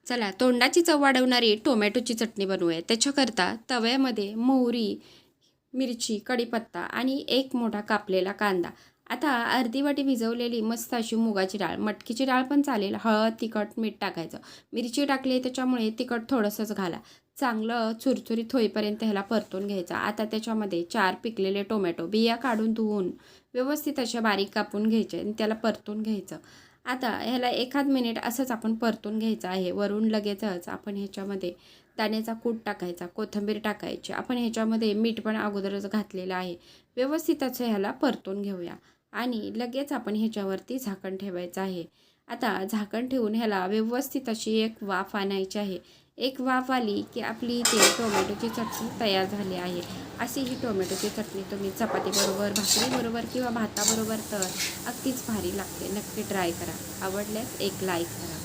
चला तोंडाची चव वाढवणारी टोमॅटोची चटणी बनवूया. त्याच्याकरता तव्यामध्ये मोहरी, मिरची, कढीपत्ता आणि एक मोठा कापलेला कांदा. आता अर्धी वाटी भिजवलेली मस्त अशी मुगाची डाळ, मटकीची डाळ पण चालेल. हळद, तिखट, मीठ टाकायचं. मिरची टाकली त्याच्यामुळे तिखट थोडंसंच घाला. चांगलं चुरचुरीत होईपर्यंत ह्याला परतून घ्यायचं. आता त्याच्यामध्ये 4 पिकलेले टोमॅटो बिया काढून धुवून व्यवस्थित अशा बारीक कापून घ्यायचे आणि त्याला परतून घ्यायचं. आता ह्याला एखाद मिनिट असंच आपण परतून घ्यायचं आहे. वरून लगेचच आपण ह्याच्यामध्ये दाण्याचा कूट टाकायचा, कोथिंबीर टाकायची. आपण ह्याच्यामध्ये मीठ पण अगोदरच घातलेलं आहे. व्यवस्थित असं ह्याला परतून घेऊया आणि लगेच आपण ह्याच्यावरती झाकण ठेवायचं आहे. आता झाकण ठेवून ह्याला व्यवस्थित अशी एक वाफ आणायची आहे. एक वाफ आली की आपली इथे टोमॅटोची चटणी तयार झाली आहे. अशी ही टोमॅटोची चटणी तुम्ही चपातीबरोबर, भाकरीबरोबर किंवा भाताबरोबर तर अगदीच भारी लागते. नक्की ट्राय करा. आवडल्यास एक लाईक करा.